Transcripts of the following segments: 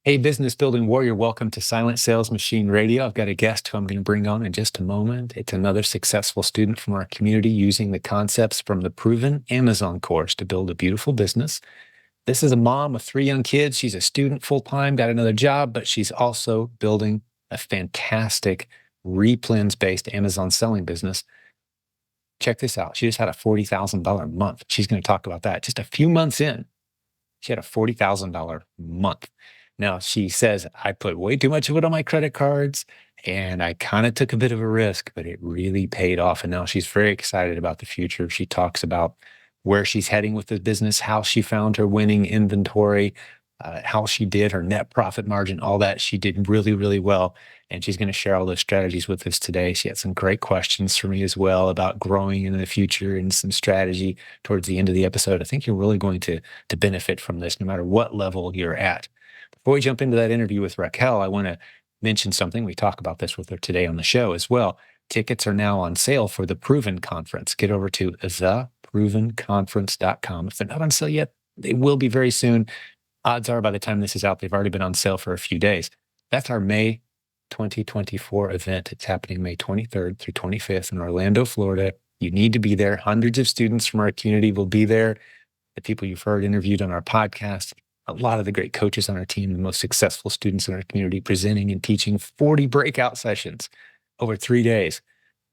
Hey, business building warrior, welcome to Silent Sales Machine Radio. I've got a guest who I'm going to bring on in just a moment. It's another successful student from our community using the concepts from the proven Amazon course to build a beautiful business. This is a mom with 3 young kids. She's a student full time, got another job, but she's also building a fantastic replens based Amazon selling business. Check this out. She just had a $40,000 month. She's going to talk about that just a few months in. She had a $40,000 month. Now, she says, I put way too much of it on my credit cards and I kind of took a bit of a risk, but it really paid off. And now she's very excited about the future. She talks about where she's heading with the business, how she found her winning inventory, how she did her net profit margin, all that. She did really, really well. And she's going to share all those strategies with us today. She had some great questions for me as well about growing in the future and some strategy towards the end of the episode. I think you're really going to benefit from this no matter what level you're at. Before we jump into that interview with Raquel, I want to mention something. We talk about this with her today on the show as well. Tickets are now on sale for the Proven Conference. Get over to theprovenconference.com. If they're not on sale yet, they will be very soon. Odds are by the time this is out, they've already been on sale for a few days. That's our May 2024 event. It's happening May 23rd through 25th in Orlando, Florida. You need to be there. Hundreds of students from our community will be there. The people you've heard interviewed on our podcast, a lot of the great coaches on our team, the most successful students in our community, presenting and teaching 40 breakout sessions over 3 days.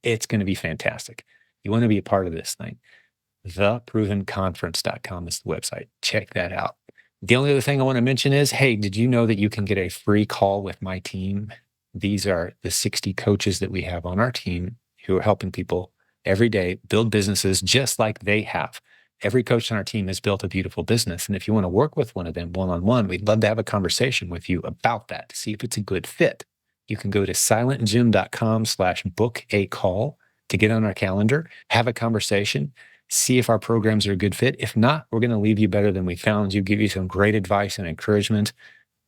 It's going to be fantastic. You want to be a part of this thing. Theprovenconference.com is the website. Check that out. The only other thing I want to mention is, hey, did you know that you can get a free call with my team? These are the 60 coaches that we have on our team who are helping people every day build businesses just like they have. Every coach on our team has built a beautiful business. And if you want to work with one of them one-on-one, we'd love to have a conversation with you about that to see if it's a good fit. You can go to silentjimdotcom/book a call to get on our calendar, have a conversation, see if our programs are a good fit. If not, we're going to leave you better than we found you, give you some great advice and encouragement,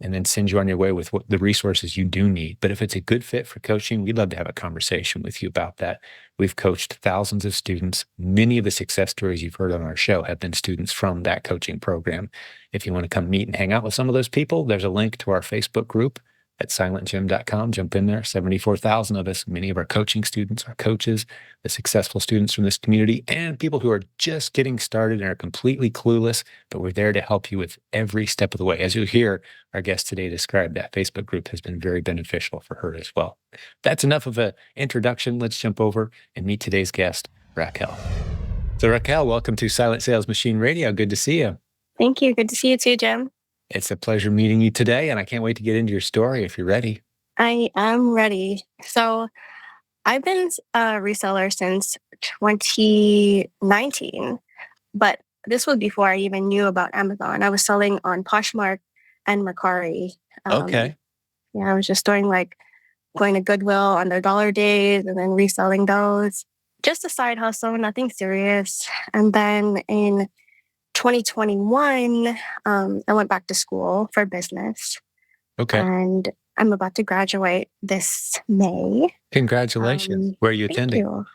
and then send you on your way with the resources you do need. But if it's a good fit for coaching, we'd love to have a conversation with you about that. We've coached thousands of students. Many of the success stories you've heard on our show have been students from that coaching program. If you want to come meet and hang out with some of those people, there's a link to our Facebook group at silentjim.com. Jump in there. 74,000 of us, many of our coaching students, our coaches, the successful students from this community, and people who are just getting started and are completely clueless, but we're there to help you with every step of the way. As you'll hear our guest today describe, that Facebook group has been very beneficial for her as well. That's enough of an introduction. Let's jump over and meet today's guest, Raquel. So Raquel, welcome to Silent Sales Machine Radio. Good to see you. Thank you. Good to see you too, Jim. It's a pleasure meeting you today, and I can't wait to get into your story if you're ready. I am ready. So I've been a reseller since 2019, but this was before I even knew about Amazon. I was selling on Poshmark and Mercari. Okay. I was just going to Goodwill on their dollar days and then reselling those. Just a side hustle, nothing serious. And then in 2021, I went back to school for business. Okay. And I'm about to graduate this May. Congratulations. Where are you attending? You.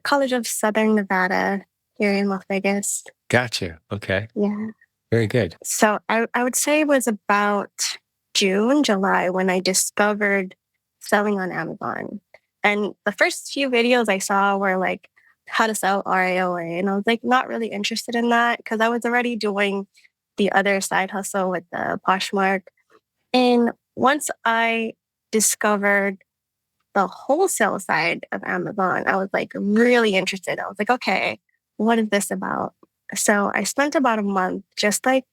College of Southern Nevada here in Las Vegas. Gotcha. Okay. Yeah. Very good. So I would say it was about June, July when I discovered selling on Amazon. And the first few videos I saw were like how to sell RIOA. And I was like not really interested in that because I was already doing the other side hustle with the Poshmark. And once I discovered the wholesale side of Amazon, I was like really interested. I was like, okay, what is this about? So I spent about a month just like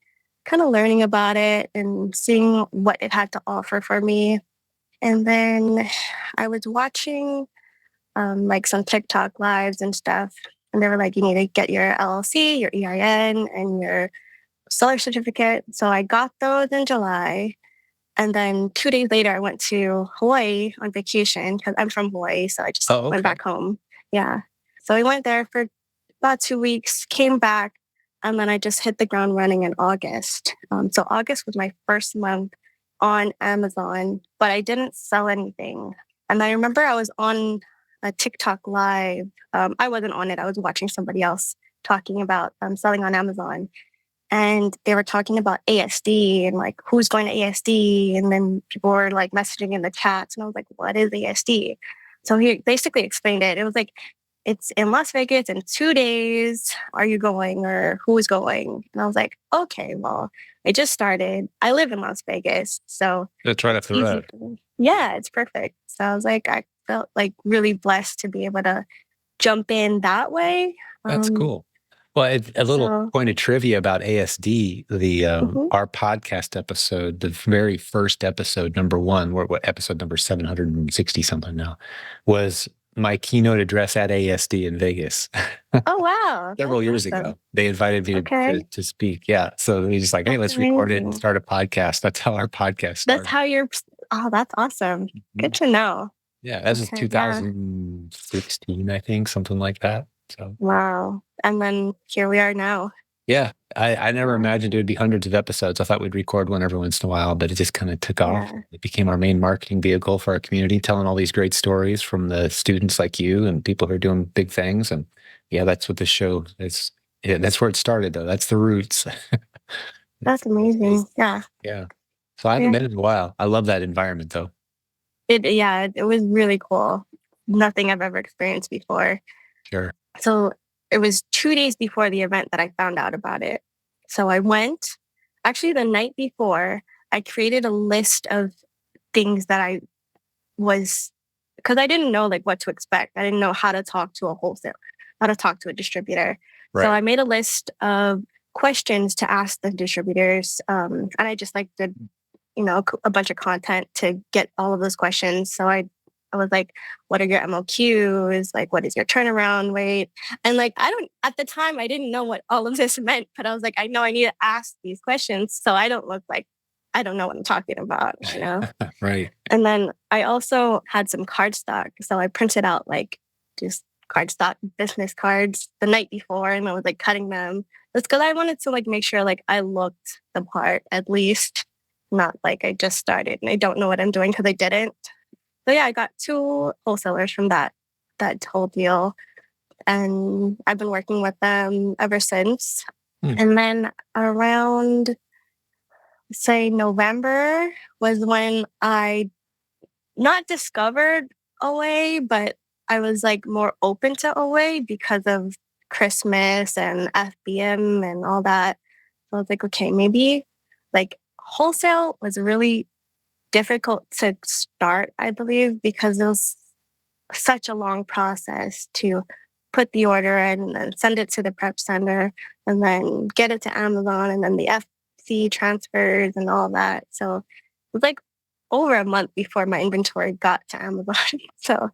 kind of learning about it and seeing what it had to offer for me. And then I was watching like some TikTok lives and stuff. And they were like, you need to get your LLC, your EIN, and your seller certificate. So I got those in July. And then 2 days later, I went to Hawaii on vacation because I'm from Hawaii. So I just went back home. Yeah. So I went there for about 2 weeks, came back, and then I just hit the ground running in August. So August was my first month on Amazon, but I didn't sell anything. And I remember I was on a TikTok live. I wasn't on it. I was watching somebody else talking about selling on Amazon. and they were talking about ASD and like who's going to ASD, and then people were like messaging in the chats, and I was like, what is ASD? So he basically explained it. It was like, it's in Las Vegas in 2 days. Are you going, or who is going? And I was like, okay, well, I just started. I live in Las Vegas, so That's right up it's the easy road. for me. Yeah, it's perfect. So I was like, I felt like really blessed to be able to jump in that way. That's Um, cool. Well, a little so point of trivia about ASD, the mhm. our podcast episode, the very first episode, number one, what episode number 760 something now, was my keynote address at ASD in Vegas Oh wow, several that's years awesome. ago. They invited me to, Okay, to speak. Yeah. So they just like, hey, that's let's record it and amazing. start a podcast. That's how our podcast That's started. how you're. Oh, that's awesome. Good Mhm. to know. Yeah, that was Okay, yeah. 2016, I think, something like that. So Wow. And then here we are now. yeah, I never Yeah. imagined it would be hundreds of episodes. I thought we'd record one every once in a while, but it just kind of took off. Yeah. It became our main marketing vehicle for our community, telling all these great stories from the students like you and people who are doing big things. And yeah, that's what this show is. Yeah, that's where it started, though. That's the roots. That's That's amazing. amazing. Yeah. Yeah. So I haven't Yeah. been in a while. I love that environment, though. It was really cool. Nothing I've ever experienced before. Sure. So it was 2 days before the event that I found out about it. So I went, actually the night before, I created a list of things that I was, because I didn't know like what to expect. I didn't know how to talk to a wholesale, how to talk to a distributor. So Right. I made a list of questions to ask the distributors, and I just like did, a bunch of content to get all of those questions. So I was like, what are your MOQs? Like, what is your turnaround rate? And like, I don't, at the time, I didn't know what all of this meant, but I was like, I know I need to ask these questions so I don't look like I don't know what I'm talking about. Right. And then I also had some cardstock. So I printed out like just cardstock business cards the night before, and I was like cutting them. That's because I wanted to like make sure like I looked the part at least, not like I just started and I don't know what I'm doing because I didn't. So yeah, I got two wholesalers from that whole deal, and I've been working with them ever since. Hmm. And then around say November was when I not discovered OA, but I was like more open to OA because of Christmas and FBM and all that. So I was like, okay, maybe like wholesale was really difficult to start, I believe, because it was such a long process to put the order in and then send it to the prep center and then get it to Amazon and then the FC transfers and all that. So it was like over a month before my inventory got to Amazon. So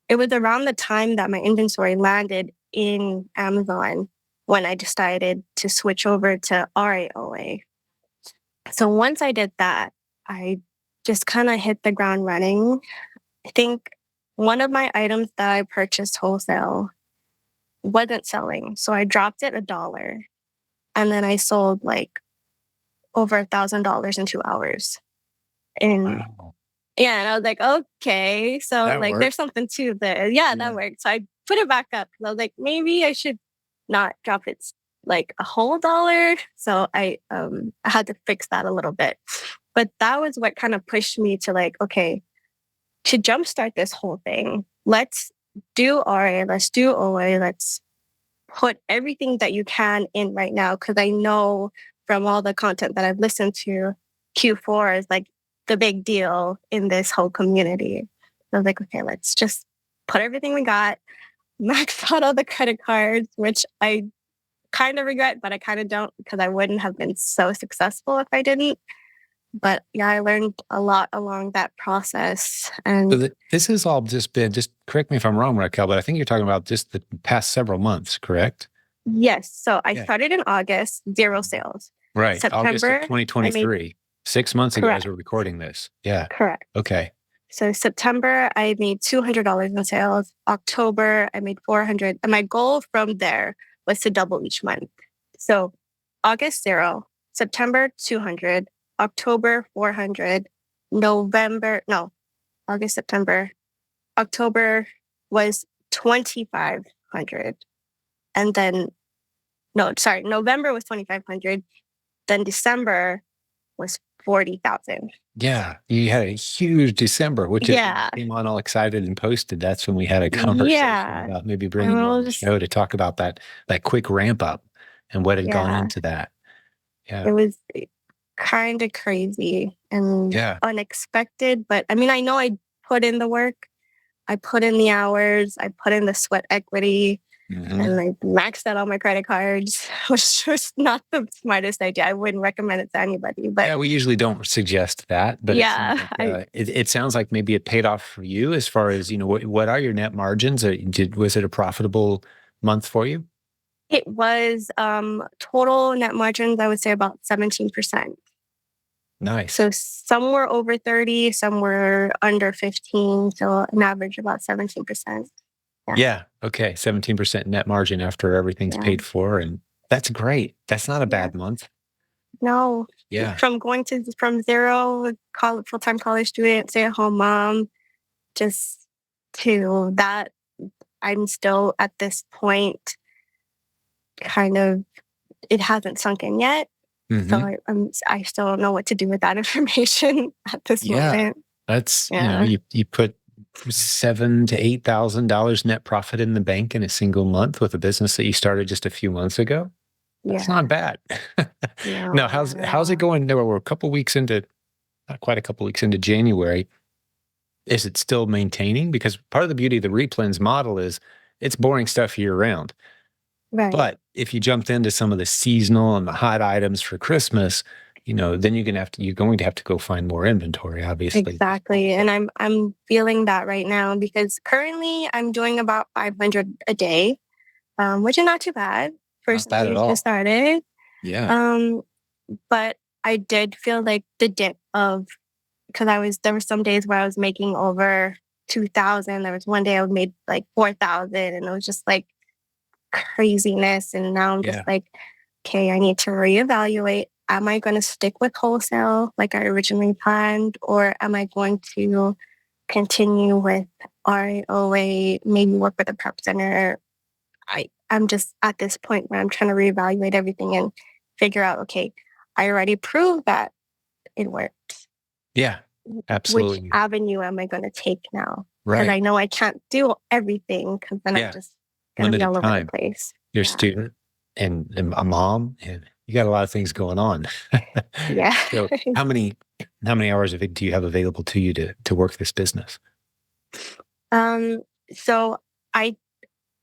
it was around the time that my inventory landed in Amazon when I decided to switch over to RAOA. So once I did that, I just kind of hit the ground running. I think one of my items that I purchased wholesale wasn't selling. So I dropped it $1 and then I sold like over $1,000 in 2 hours. And Wow. yeah, and I was like, okay, so That like worked. there's something to this. Yeah, that Yeah. worked. So I put it back up. I was like, maybe I should not drop it like a whole dollar. So I had to fix that a little bit. But that was what kind of pushed me to like, okay, to jumpstart this whole thing, let's do RA, let's do OA, let's put everything that you can in right now. Cause I know from all the content that I've listened to, Q4 is like the big deal in this whole community. So I was like, okay, let's just put everything we got, max out all the credit cards, which I kind of regret, but I kind of don't because I wouldn't have been so successful if I didn't. But yeah, I learned a lot along that process. So And this has all just been, just correct me if I'm wrong, Raquel, but I think you're talking about just the past several months, correct? yes, so I Yeah. started in August, zero sales. Right. August of September, I made 2023. 6 months ago as correct, we're recording this. Yeah. correct. Okay. So September, I made $200 in sales. October, I made 400. And my goal from there was to double each month. So August, zero. September, 200. October, 400. November, no, August, September. October was 2,500. And then No, sorry, November was 2,500. Then December was 40,000. Yeah, you had a huge December, which is when you Yeah. came on all excited and posted. That's when we had a conversation Yeah. about maybe And bringing it you on the was, show to talk about that quick ramp up and what had gone yeah, into that. it Yeah. was kind of crazy and Yeah. unexpected. But I mean, I know I put in the work, I put in the hours, I put in the sweat equity, Hmm. and I maxed out all my credit cards, which was not the smartest idea. I wouldn't recommend it to anybody. But Yeah, we usually don't suggest that, but it seems yeah, like it sounds like maybe it paid off for you as far as, what are your net margins? Was it a profitable month for you? it was total net margins, I would say about 17%. Nice. So some were over 30, some were under 15. So an average about 17%. Yeah. Yeah. Okay. 17% net margin after everything's Yeah. paid for. And that's great. That's not a Yeah. bad month. No, Yeah. from zero college, full-time college student, stay at home mom, just to that, I'm still at this point kind of, it hasn't sunk in yet. So Hmm. I still don't know what to do with that information at this Yeah. moment. That's, Yeah. you put $7,000 to $8,000 net profit in the bank in a single month with a business that you started just a few months ago. That's not Yeah. bad. Now, No, not at how's it all. going? There we're a couple weeks into, not quite a couple weeks into January. Is it still maintaining? Because part of the beauty of the replens model is it's boring stuff year round. Right. But if you jumped into some of the seasonal and the hot items for Christmas, then you're going to have to go find more inventory, obviously. Exactly. And I'm feeling that right now because currently I'm doing about 500 a day, which is not too bad for Not bad somebody at who just all. started. Yeah. Um, but I did feel like the dip of, because there were some days where I was making over 2,000. There was one day I made like 4,000, and it was just like craziness. And now I'm just Yeah. like, okay, I need to reevaluate. Am I going to stick with wholesale like I originally planned, or am I going to continue with ROA, maybe work with a prep center? I'm just at this point where I'm trying to reevaluate everything and figure out, okay, I already proved that it works. Yeah. Which Absolutely. avenue am I going to take now? Because I Right. know I can't do everything because then I'm Yeah. just going to be Limited all over the time. place. You're a Yeah. student and a mom, and you got a lot of things going on. Yeah. So how many hours of it do you have available to you to work this business? um, so I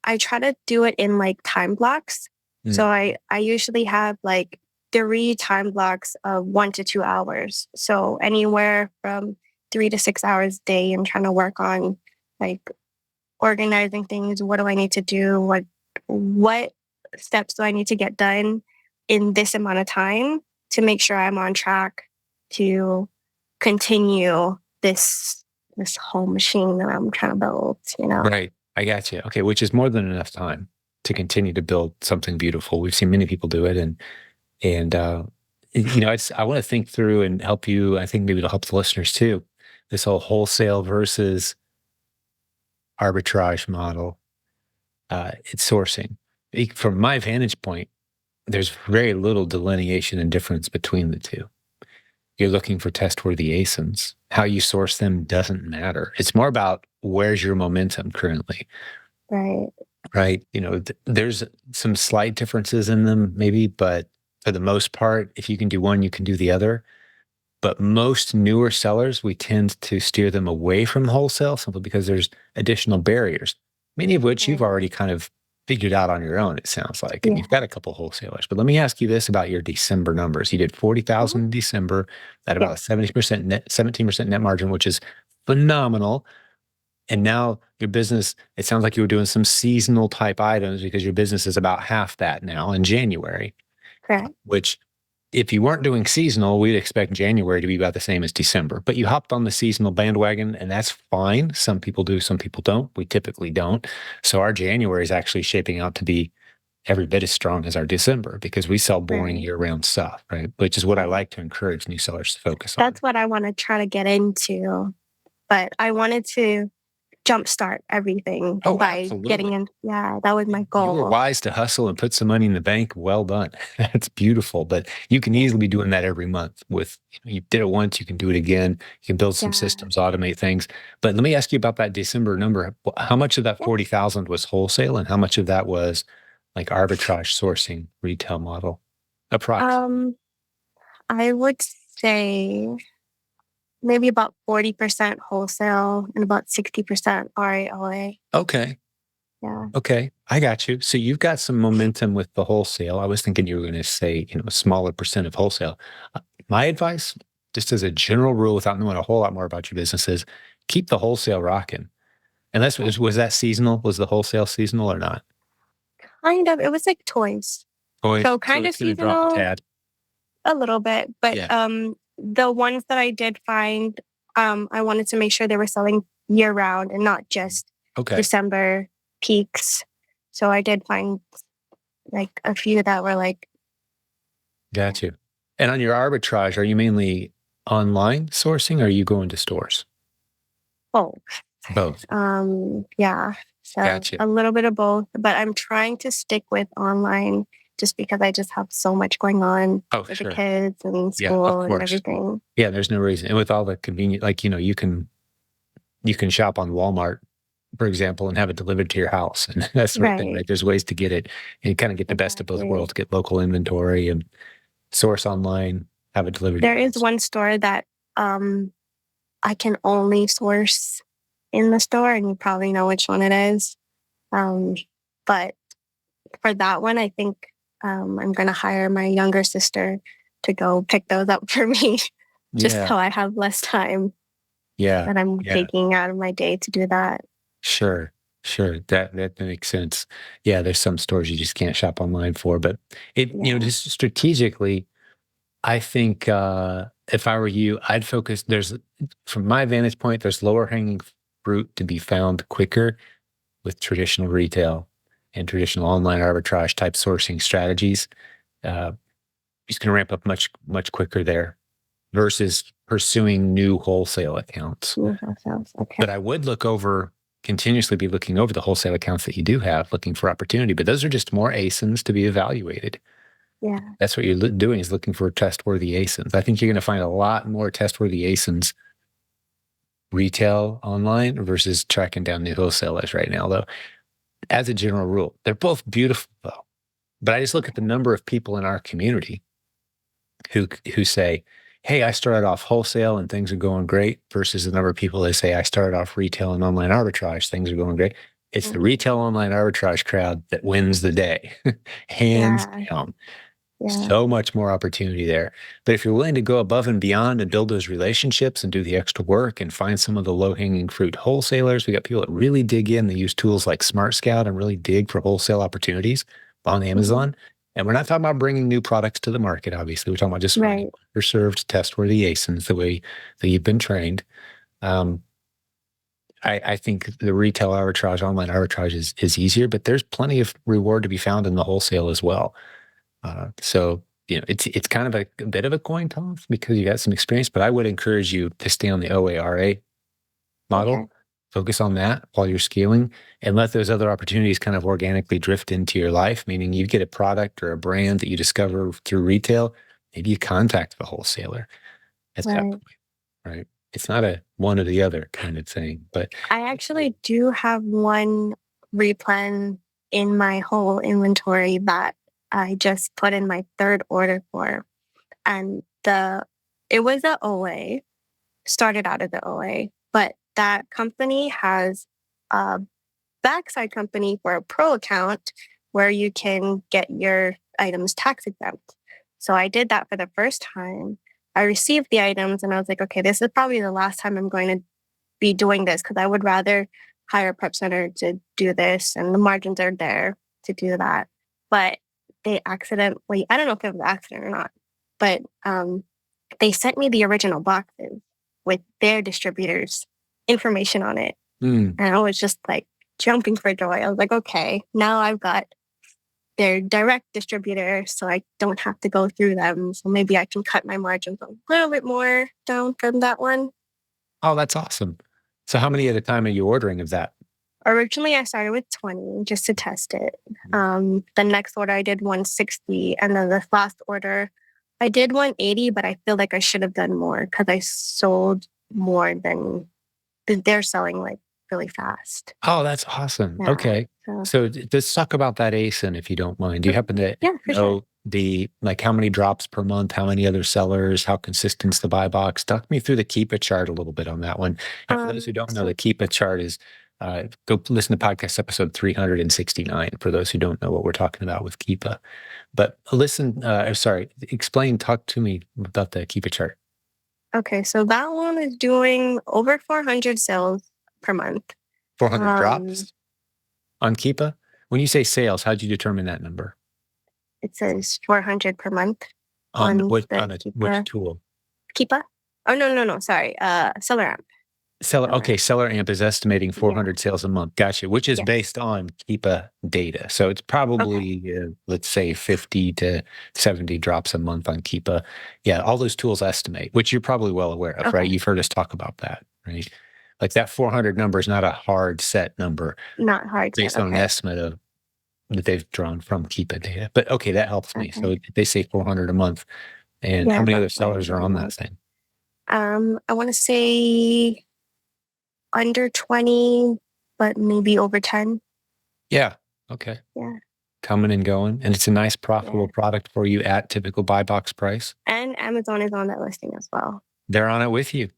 I try to do it in like time blocks. So Mm. I usually have like 3 time blocks of 1 to 2 hours. So anywhere from 3 to 6 hours a day, I'm trying to work on like organizing things. What do I need to do? What steps do I need to get done in this amount of time to make sure I'm on track to continue this whole machine that I'm trying to build, you know? Right. I got you. Okay, which is more than enough time to continue to build something beautiful. We've seen many people do it, and I want to think through and help you. I think maybe it'll help the listeners too. This whole wholesale versus arbitrage model. It's sourcing. From my vantage point, there's very little delineation and difference between the two. You're looking for test-worthy ASINs. How you source them doesn't matter. It's more about where's your momentum currently, Right. right? There's some slight differences in them, maybe, but for the most part, if you can do one, you can do the other. But most newer sellers, we tend to steer them away from wholesale simply because there's additional barriers, many of which you've Right. already kind of figured out on your own, it sounds like. And you've Yeah. got a couple wholesalers. But let me ask you this about your December numbers. You did Mhm. 40,000 in December at about a Yes. 70% net, 17% net margin, which is phenomenal. And now your business, it sounds like you were doing some seasonal type items because your business is about half that now in January, Correct. which if you weren't doing seasonal, we'd expect January to be about the same as December. But you hopped on the seasonal bandwagon, and that's fine. Some people do, some people don't. We typically don't. So our January is actually shaping out to be every bit as strong as our December because we sell boring Right. year-round stuff, right? Which is what I Right. like to encourage new sellers to focus on. That's what I want to try to get into. But I wanted to jumpstart everything Oh, by getting absolutely. in. Yeah, that was my You were goal. wise to hustle and put some money in the bank. Well done. That's beautiful. But you can easily be doing that every month with, you did it once, you can do it again. You can build some Yeah. systems, automate things. But let me ask you about that December number. How much of that Yeah. 40,000 was wholesale and how much of that was like arbitrage sourcing retail model? Approx. Um, I would say maybe about 40% wholesale and about 60% RAOA. Okay. Yeah. Okay. I got you. So you've got some momentum with the wholesale. I was thinking you were going to say, a smaller percent of wholesale. My advice, just as a general rule, without knowing a whole lot more about your business, is keep the wholesale rocking. And was that seasonal? Was the wholesale seasonal or not? Kind of. It was like toys. Toys. So So kind of it's going to drop a seasonal tad. a little bit, but Yeah. the ones that I did find, I wanted to make sure they were selling year round and not just Okay. December peaks. So I did find like a few that were like, Got you. And on your arbitrage, are you mainly online sourcing or are you going to stores? oh, Both. yeah. So Got you. a little bit of both, but I'm trying to stick with online just because I just have so much going on Oh, with the sure. kids and Yeah, of school and course. everything. Yeah, there's no reason. And with all the convenient, like, you can shop on Walmart, for example, and have it delivered to your house and that sort of thing, Right. right? There's ways to get it and kind of get the best of both Exactly. worlds, get local inventory and source online, have it delivered to There your is house. one store that um I can only source in the store, and you probably know which one it is. Um, but for that one, I think I'm going to hire my younger sister to go pick those up for me, just Yeah, so I have less time yeah, that I'm yeah. taking out of my day to do that. Sure, sure. That makes sense. Yeah, there's some stores you just can't shop online for, but Yeah. just strategically, I think if I were you, I'd focus. From my vantage point, there's lower hanging fruit to be found quicker with traditional retail and traditional online arbitrage type sourcing strategies. Uh, he's going to ramp up much, much quicker there versus pursuing new wholesale accounts. New house sales. Okay. But I would continuously be looking over the wholesale accounts that you do have, looking for opportunity. But those are just more ASINs to be evaluated. Yeah. That's what you're doing is looking for trustworthy ASINs. I think you're going to find a lot more trustworthy ASINs retail online versus tracking down new wholesalers right now, though. As a general rule, they're both beautiful, though. But I just look at the number of people in our community who say, "Hey, I started off wholesale and things are going great," versus the number of people that say, "I started off retail and online arbitrage, things are going great." It's the Mm. retail online arbitrage crowd that wins the day, hands Yeah. down. Yeah. So much more opportunity there. But if you're willing to go above and beyond and build those relationships and do the extra work and find some of the low hanging fruit wholesalers, we got people that really dig in. They use tools like Smart Scout and really dig for wholesale opportunities on Hmm. Amazon. And we're not talking about bringing new products to the market, obviously. We're talking about just finding Right. underserved, test-worthy ASINs the way that you've been trained. Um, I think the retail arbitrage, online arbitrage is easier, but there's plenty of reward to be found in the wholesale as well. So it's kind of a bit of a coin toss because you got some experience, but I would encourage you to stay on the OARA Okay. model, focus on that while you're scaling, and let those other opportunities kind of organically drift into your life. Meaning, you get a product or a brand that you discover through retail, maybe you contact the wholesaler at that Right. point, right? It's not a one or the other kind of thing, but I actually do have one replen in my whole inventory that I just put in my third order for. And it was a OA, started out as a OA, but that company has a backside company for a pro account where you can get your items tax exempt. So I did that for the first time. I received the items and I was like, okay, this is probably the last time I'm going to be doing this because I would rather hire a prep center to do this and the margins are there to do that. But they accidentally, I don't know if it was an accident or not, but they sent me the original boxes with their distributors' information on it. mm, And I was just like jumping for joy. I was like, okay, now I've got their direct distributor, so I don't have to go through them. So maybe I can cut my margins a little bit more down from that one. oh, that's awesome. So how many at a time are you ordering of that? Originally, I started with 20 just to test it. The next order, I did 160. And then this last order, I did 180, but I feel like I should have done more because I sold more than they're selling like really fast. Oh, that's awesome. Yeah. Okay. So, So let's talk about that ASIN if you don't mind. Do you happen to yeah, for sure. know like how many drops per month, how many other sellers, how consistent's the buy box? Talk me through the Keepa chart a little bit on that one. And for those who don't know, So the Keepa chart is go listen to podcast episode 369 for those who don't know what we're talking about with Keepa. But listen, talk to me about the Keepa chart. okay, so that one is doing over 400 sales per month. 400 Um, drops on Keepa? When you say sales, how'd you determine that number? it says 400 per month On on what the which tool? Keepa. Oh no, sorry. Seller amp. Seller Amp is estimating Yeah. 400 sales a month. Gotcha. Which is Yes. based on Keepa data. So it's Okay. probably, let's say 50 to 70 drops a month on Keepa. Yeah, all those tools estimate, which you're probably well aware of, right? Okay. You've heard us talk about that, right? Like that 400 number is not a hard set number Not hard to based on an estimate of that they've drawn from Keepa data. But okay, that helps me. So Okay. they say 400 a month. And how Yeah, many about other sellers are 400 a on that month. thing? I want to say under 20, but maybe over 10. Yeah. Okay. Yeah. Coming and going. And it's a nice profitable Yeah. product for you at typical buy box price. And Amazon is on that listing as well. They're on it with you.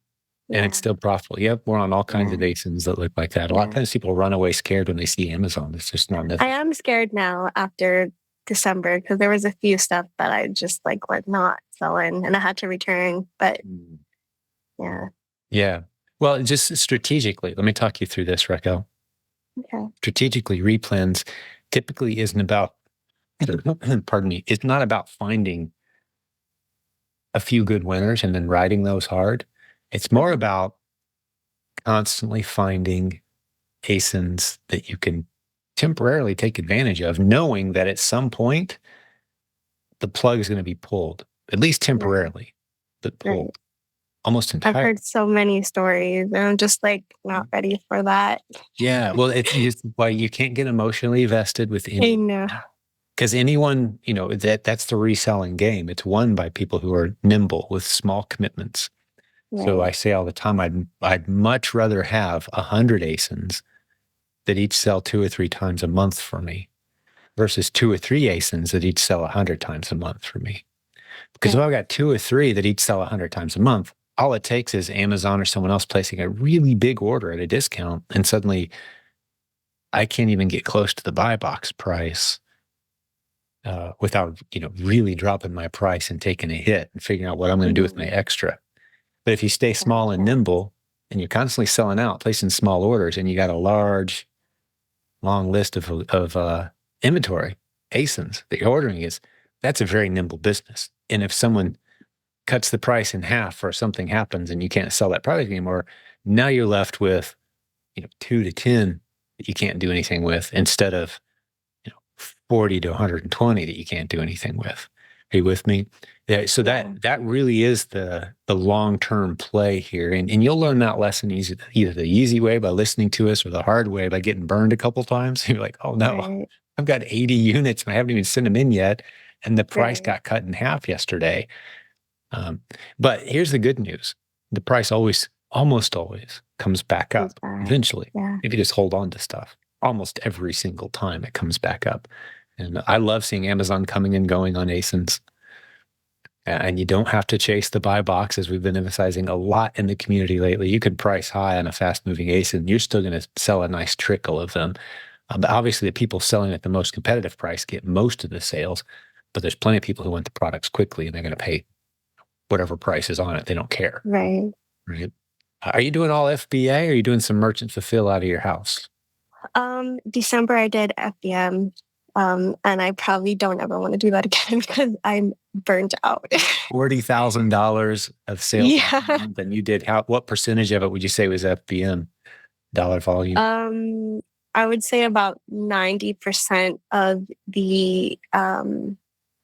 And Yeah. it's still profitable. Yep, we're on all kinds of Yeah. ASINs that look like that. A lot of Yeah. times people run away scared when they see Amazon. It's just not I necessary. am scared now after December because there was a few stuff that I just like was not selling and I had to return. But yeah. Yeah. Well, just strategically, let me talk you through this, Raquel. Okay. Strategically, replans typically isn't about, pardon me, it's not about finding a few good winners and then riding those hard. It's more about constantly finding ASINs that you can temporarily take advantage of, knowing that at some point the plug is going to be pulled, at least temporarily, but pulled almost I've entirely. heard so many stories and I'm just like not ready for that. Yeah. Well, it's just why you can't get emotionally vested with I any, know. because anyone, that's the reselling game. It's won by people who are nimble with small commitments. So I say all the time, I'd much rather have 100 ASINs that each sell 2 or 3 times a month for me versus 2 or 3 ASINs that each sell 100 times a month for me. Because if I've got 2 or 3 that each sell 100 times a month, all it takes is Amazon or someone else placing a really big order at a discount, and suddenly I can't even get close to the buy box price without really dropping my price and taking a hit and figuring out what I'm going to do with my extra. But if you stay small and nimble and you're constantly selling out, placing small orders, and you got a long list of inventory, ASINs that you're ordering, that's a very nimble business. And if someone cuts the price in half or something happens and you can't sell that product anymore, now you're left with 2 to 10 that you can't do anything with instead of 40 to 120 that you can't do anything with. Are you with me? Yeah. So that really is the long-term play here. And you'll learn that lesson either the easy way by listening to us or the hard way by getting burned a couple times. You're like, oh no, I've got 80 units and I haven't even sent them in yet. And the price got cut in half yesterday. But here's the good news. The price almost always comes back up eventually. If you just hold on to stuff. Almost every single time it comes back up. And I love seeing Amazon coming and going on ASINs. And you don't have to chase the buy box, as we've been emphasizing a lot in the community lately. You can price high on a fast-moving ASIN. You're still going to sell a nice trickle of them. But obviously, the people selling at the most competitive price get most of the sales. But there's plenty of people who want the products quickly, and they're going to pay whatever price is on it. They don't care. Right. Are you doing all FBA, or are you doing some merchant fulfill out of your house? December I did FBM, and I probably don't ever want to do that again because I'm burnt out. $40,000 of sales a month, and you did what percentage of it would you say was FBM dollar volume? I would say about 90% of the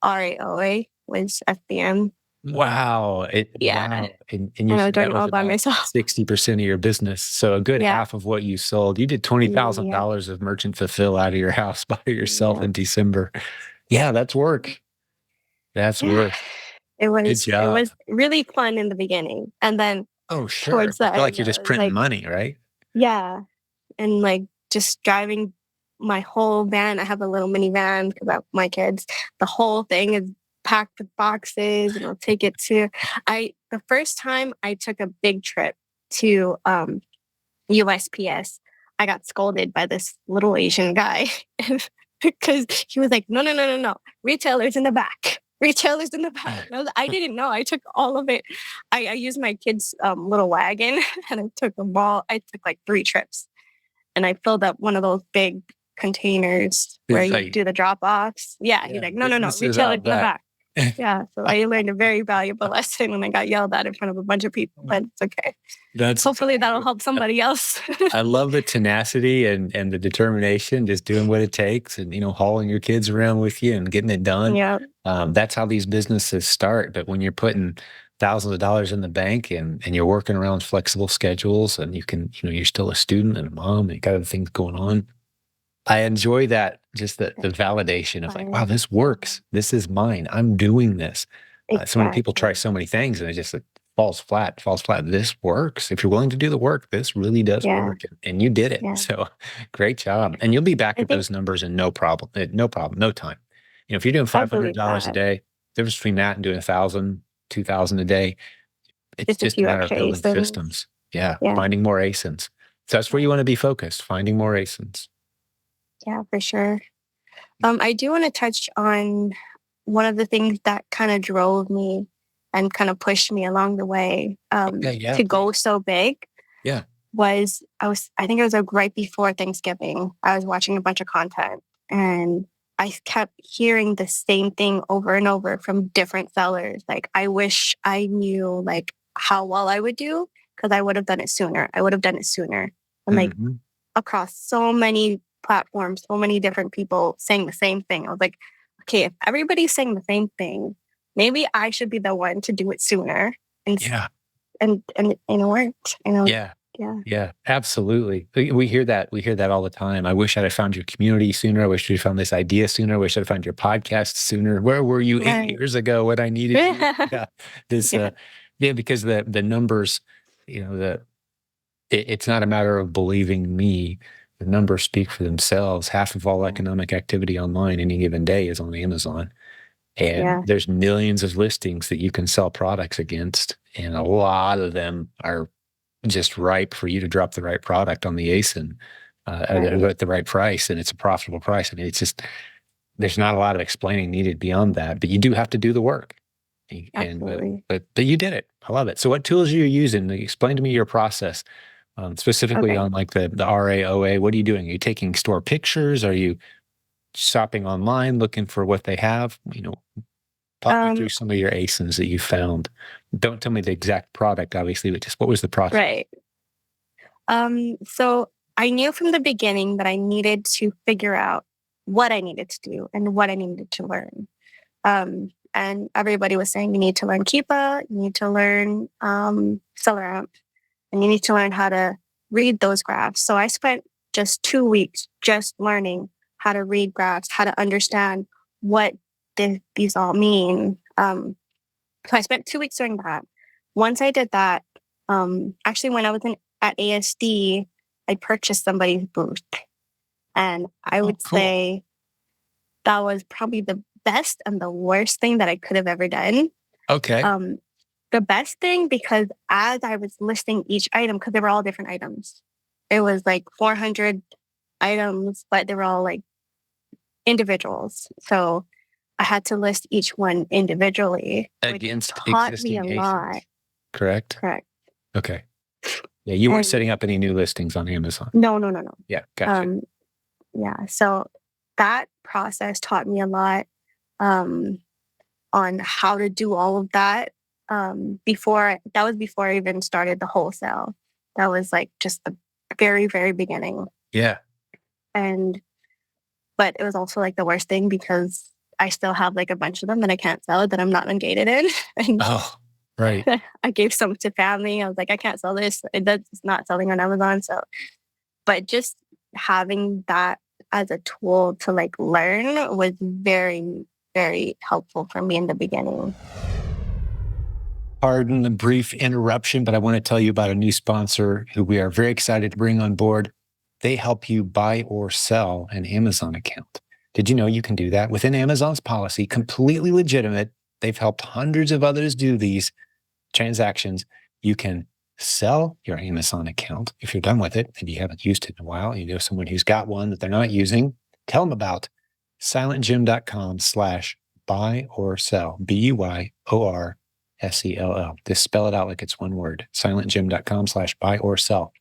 RAOA was FBM. Wow. Yeah, Wow. And you and I was said doing that it was all by about myself. 60% of your business. So a good Yeah, half of what you sold. You did yeah, $20,000 of merchant fulfill out of your house by yourself yeah, in December. Yeah, that's work. That's yeah. work. Good It job. was really fun in the beginning, and then Oh, sure. towards the I feel like end, you're I just was printing like, money, right? yeah, and like just driving my whole van. I have a little minivan because of my kids. The whole thing is packed with boxes, and I'll take it to. I the first time I took a big trip to USPS, I got scolded by this little Asian guy because he was like, "No, no, no, no, no, retailers in the back." Retailers in the back. And I didn't know. I took all of it. I used my kid's little wagon and I took them all. I took like 3 trips and I filled up one of those big containers where It's you like, do the drop offs. Yeah, he's yeah, like, no, no, no, business is retailers out in the back. back. Yeah, so I learned a very valuable lesson and I got yelled at in front of a bunch of people, but it's okay. That's Hopefully that'll help somebody else. I love the tenacity and the determination, just doing what it takes and, hauling your kids around with you and getting it done. Yeah, That's how these businesses start. But when you're putting thousands of dollars in the bank and you're working around flexible schedules and you're still a student and a mom and you got other things going on. I enjoy that, just the that's validation of like, wow, fine. this works. This is mine. I'm doing this. So many people try Exactly. so many things and it just like, falls flat, falls flat. This works. If you're willing to do the work, this really does Yeah, work. And you did it. yeah. So great job. And you'll be back I at think those numbers in no problem. No problem. No time. If you're doing I believe $500 a that. day, the difference between that and doing 1,000, 2,000 a day, it's Just a just a few matter of extra building ASINs. systems. Yeah. Yeah, Finding more ASINs. So that's where you want to be focused, finding more ASINs. yeah, for sure. I do want to touch on one of the things that kind of drove me and kind of pushed me along the way Okay. Yeah, to go please. so big Yeah. was I think it was like right before Thanksgiving. I was watching a bunch of content and I kept hearing the same thing over and over from different sellers. Like, I wish I knew like how well I would do because I would have done it sooner. I would have done it sooner. And like Mhm. across so many platforms, so many different people saying the same thing. I was like, okay, if everybody's saying the same thing, maybe I should be the one to do it sooner. And Yeah. and it worked. And I was, Yeah. yeah, Yeah, absolutely. We hear that. We hear that all the time. I wish I'd have found your community sooner. I wish we'd found this idea sooner. I wish I'd found your podcast sooner. Where were you eight right. years ago when I needed you? Yeah. This Yeah, yeah, because the numbers, the it's not a matter of believing me. The numbers speak for themselves. Half of all yeah, economic activity online any given day is on Amazon. And yeah, there's millions of listings that you can sell products against. And a lot of them are just ripe for you to drop the right product on the ASIN right. at the right price, and it's a profitable price. I mean, it's just there's not a lot of explaining needed beyond that, but you do have to do the work. And Absolutely. but you did it. I love it. So, what tools are you using? Explain to me your process, specifically Okay. on like the RAOA. What are you doing? Are you taking store pictures? Are you shopping online, looking for what they have? Talk me Um, through some of your ASINs that you found. Don't tell me the exact product, obviously, but just what was the process? right. So I knew from the beginning that I needed to figure out what I needed to do and what I needed to learn. And everybody was saying you need to learn Keepa, you need to learn Celeramp, and you need to learn how to read those graphs. So I spent just 2 weeks just learning how to read graphs, how to understand what these all mean. So I spent 2 weeks doing that. Once I did that, actually, when I was at ASD, I purchased somebody's booth, and I Oh, would cool. say that was probably the best and the worst thing that I could have ever done. Okay. Um, the best thing because as I was listing each item, because they were all different items, it was like 400 items, but they were all like individuals. So I had to list each one individually, which Against taught me a existing lot. ASINs, correct? Correct. Okay. Yeah, you weren't And setting up any new listings on Amazon. no, no, no, no. Yeah, gotcha. Um, yeah. So that process taught me a lot um, on how to do all of that. Before that was before I even started the wholesale. That was like just the very, very beginning. Yeah. And but it was also like the worst thing because I still have like a bunch of them that I can't sell that I'm not ungated in. And Oh, right. I gave some to family. I was like, I can't sell this. It's not selling on Amazon. So, but just having that as a tool to like learn was very, very helpful for me in the beginning. Pardon the brief interruption, but I want to tell you about a new sponsor who we are very excited to bring on board. They help you buy or sell an Amazon account. Did you know you can do that within Amazon's policy? Completely legitimate. They've helped hundreds of others do these transactions. You can sell your Amazon account if you're done with it and you haven't used it in a while. You know someone who's got one that they're not using. Tell them about silentjim.com/buy or sell. BUYORSELL. Just spell it out like it's one word. silentjim.com/buy or sell.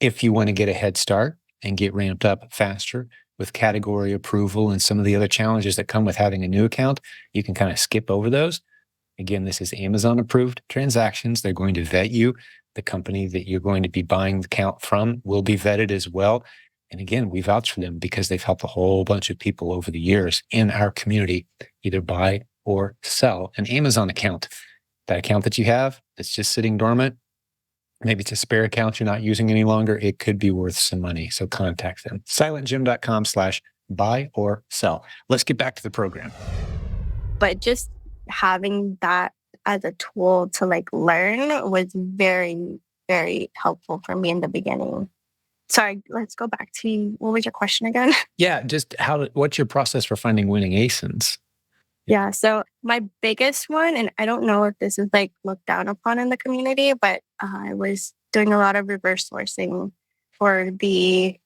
If you want to get a head start and get ramped up faster with category approval and some of the other challenges that come with having a new account, you can kind of skip over those. Again, this is Amazon approved transactions. They're going to vet you. The company that you're going to be buying the account from will be vetted as well. And again, we vouch for them because they've helped a whole bunch of people over the years in our community either buy or sell an Amazon account. That account that you have that's just sitting dormant, maybe it's a spare account you're not using any longer, it could be worth some money. So contact them. silentjim.com/buy or sell. Let's get back to the program. But just having that as a tool to like learn was very, very helpful for me in the beginning. Sorry, let's go back to what was your question again? Yeah, just what's your process for finding winning ASINs? Yeah, so my biggest one, and I don't know if this is like looked down upon in the community, but I was doing a lot of reverse sourcing for the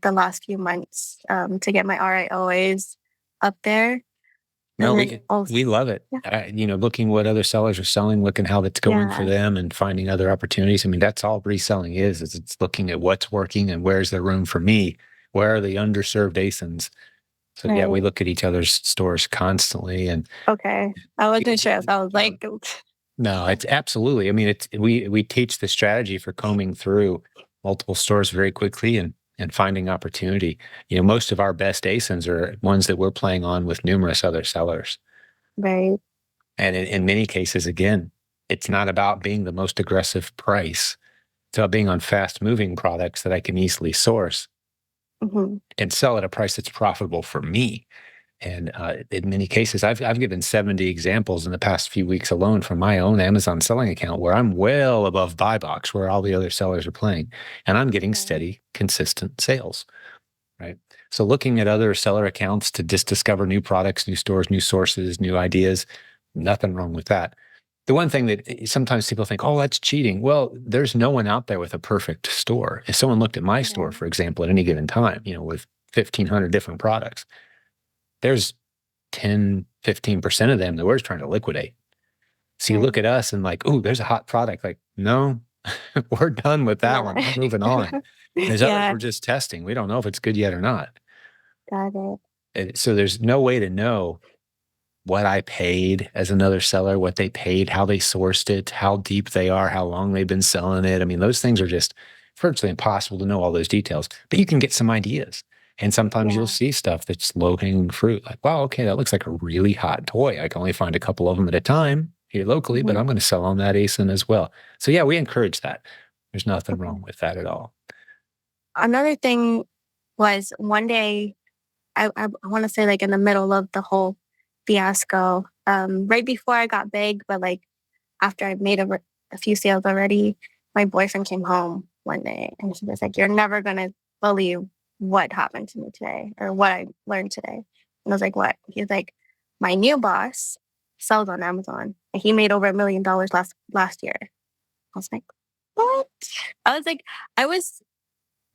last few months to get my RIOAs up there. No, And then also, we love it. yeah, Looking what other sellers are selling, looking how that's going for yeah, them and finding other opportunities. I mean, that's all reselling is it's looking at what's working and where's there room for me? Where are the underserved ASINs? So yeah, we right. look at each other's stores constantly and Okay. I wasn't sure if I was like, no, it's absolutely. I mean, we teach the strategy for combing through multiple stores very quickly and finding opportunity. Most of our best ASINs are ones that we're playing on with numerous other sellers. right. And in many cases, again, it's not about being the most aggressive price. It's about being on fast moving products that I can easily source Hmm. and sell at a price that's profitable for me. And in many cases, I've given 70 examples in the past few weeks alone from my own Amazon selling account where I'm well above buy box where all the other sellers are playing. And I'm getting Right. steady, consistent sales, right? So looking at other seller accounts to just discover new products, new stores, new sources, new ideas, nothing wrong with that. The one thing that sometimes people think, oh, that's cheating. Well, there's no one out there with a perfect store. If someone looked at my store, Right. for example, at any given time, with 1,500 different products, there's 10, 15% of them that we're trying to liquidate. So you look Right. at us and like, oh, there's a hot product. Like, no, we're done with that one. Yeah. We're moving on. There's others Yeah. we're just testing. We don't know if it's good yet or not. Got it. And so there's no way to know what I paid as another seller, what they paid, how they sourced it, how deep they are, how long they've been selling it. I mean, those things are just virtually impossible to know all those details, but you can get some ideas. And sometimes you'll Yeah. see stuff that's low hanging fruit. Like, wow, okay, that looks like a really hot toy. I can only find a couple of them at a time here locally, but Hmm. I'm going to sell on that ASIN as well. So yeah, we encourage that. There's nothing Okay. wrong with that at all. Another thing was one day, I want to say like in the middle of the whole fiasco, right before I got big, but like after I made a few sales already, my boyfriend came home one day and he was like, "You're never gonna believe what happened to me today or what I learned today." And I was like, "What?" He's like, "My new boss sells on Amazon and he made over $1 million last year." I was like, "What?" I was like, I was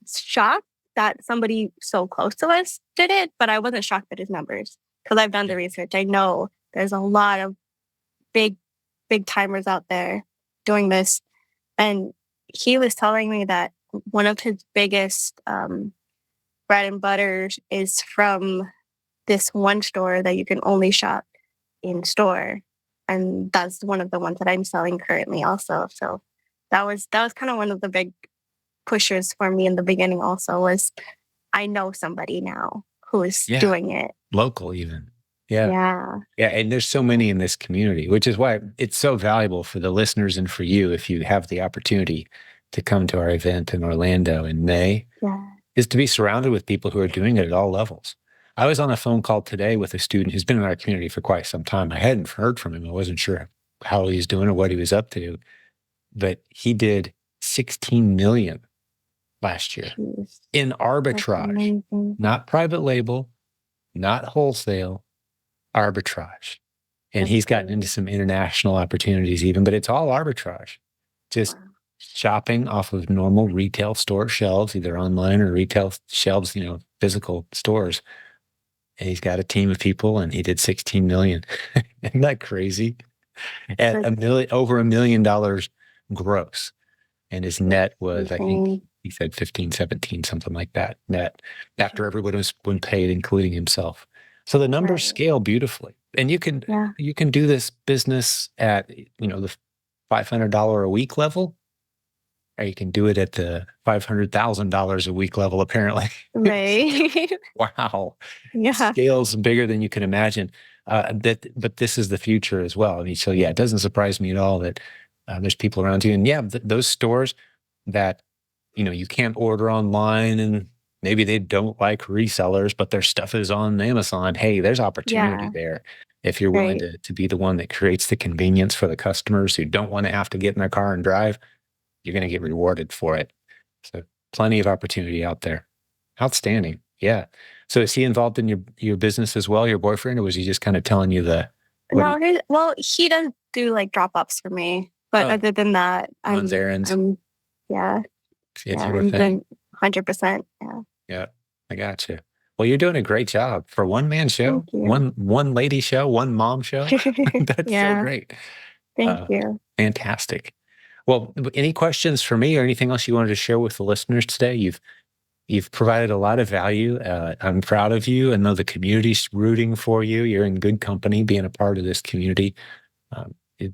shocked that somebody so close to us did it, but I wasn't shocked at his numbers because I've done the research. I know there's a lot of big, big timers out there doing this. And he was telling me that one of his biggest bread and butters is from this one store that you can only shop in store. And that's one of the ones that I'm selling currently also. So that was kind of one of the big pushers for me in the beginning also was I know somebody now who is Yeah, doing it. local even. Yeah. Yeah. Yeah. And there's so many in this community, which is why it's so valuable for the listeners and for you if you have the opportunity to come to our event in Orlando in May, Yeah. is to be surrounded with people who are doing it at all levels. I was on a phone call today with a student who's been in our community for quite some time. I hadn't heard from him. I wasn't sure how he's doing or what he was up to, but he did 16 million last year Jeez. in That's arbitrage, amazing. not private label, not wholesale, arbitrage. And That's he's gotten into crazy. some international opportunities even, but it's all arbitrage. Just Wow. shopping off of normal retail store shelves, either online or retail shelves, physical stores. And he's got a team of people and he did 16 million. Isn't that crazy? At That's over $1 million gross. And his net was, I think insane. he said 15, 17, something like that net after everyone was been paid, including himself. So the numbers Right. scale beautifully. And Yeah. you can do this business at, the $500 a week level, or you can do it at the $500,000 a week level, apparently. Right. Wow. Yeah. Scales bigger than you can imagine. But this is the future as well. I mean, so yeah, it doesn't surprise me at all that there's people around you. And yeah, those stores that, you can't order online and maybe they don't like resellers, but their stuff is on Amazon. Hey, there's opportunity Yeah. there. If you're willing Right. to be the one that creates the convenience for the customers who don't want to have to get in their car and drive, you're going to get rewarded for it. So plenty of opportunity out there. Outstanding. Yeah. So is he involved in your business as well, your boyfriend, or was he just kind of telling you what No, well, he does do like drop offs for me, but oh, other than that, runs errands? yeah, It's yeah, your I'm thing. doing 100%. Yeah. Yeah, I got you. Well, you're doing a great job for one man show, Thank you. one lady show, one mom show. That's so Yeah. great. Thank Uh, you. Fantastic. Well, any questions for me or anything else you wanted to share with the listeners today? You've provided a lot of value. I'm proud of you. I know the community's rooting for you. You're in good company being a part of this community.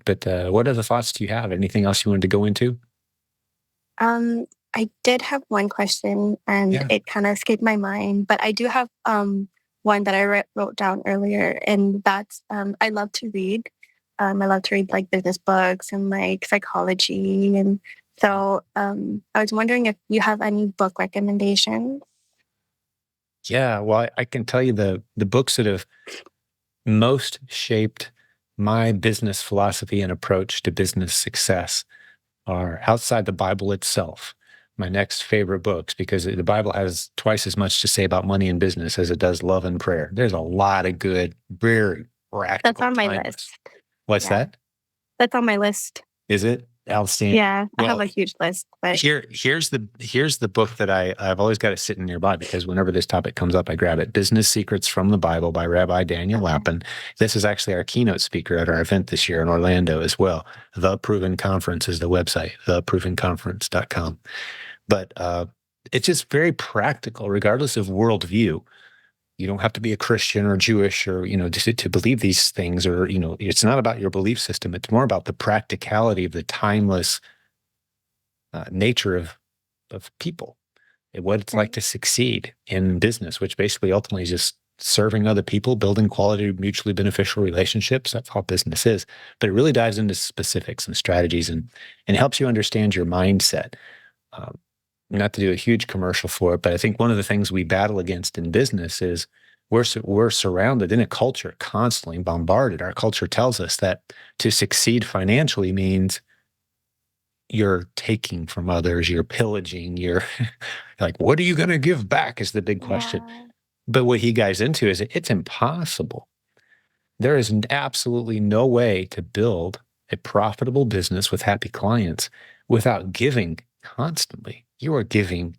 But what other thoughts do you have? Anything else you wanted to go into? Um, I did have one question and Yeah. it kind of escaped my mind, but I do have one that I wrote down earlier, and that's I love to read. I love to read like business books and like psychology, and so I was wondering if you have any book recommendations. Yeah. Well, I can tell you the books that have most shaped my business philosophy and approach to business success are outside the Bible itself. My next favorite books, because the Bible has twice as much to say about money and business as it does love and prayer. There's a lot of good, very That's practical, on my timeless. list. What's Yeah, that? that's on my list. Is it? Outstanding. Yeah, I have Well, a huge list, but here's the book that I've always got it sitting nearby because whenever this topic comes up, I grab it. Business Secrets from the Bible by Rabbi Daniel okay. Lapin. This is actually our keynote speaker at our event this year in Orlando as well. The Proven Conference is the website, theprovenconference.com. But it's just very practical, regardless of worldview. You don't have to be a Christian or Jewish or, to believe these things or, it's not about your belief system. It's more about the practicality of the timeless nature of people and what it's like Right. to succeed in business, which basically ultimately is just serving other people, building quality, mutually beneficial relationships. That's how business is. But it really dives into specifics and strategies and helps you understand your mindset. Um, Not to do a huge commercial for it, but I think one of the things we battle against in business is we're surrounded in a culture constantly bombarded. Our culture tells us that to succeed financially means you're taking from others, you're pillaging, you're like, what are you going to give back is the big question. Yeah. But what he guys into is it's impossible. There is absolutely no way to build a profitable business with happy clients without giving constantly. You are giving,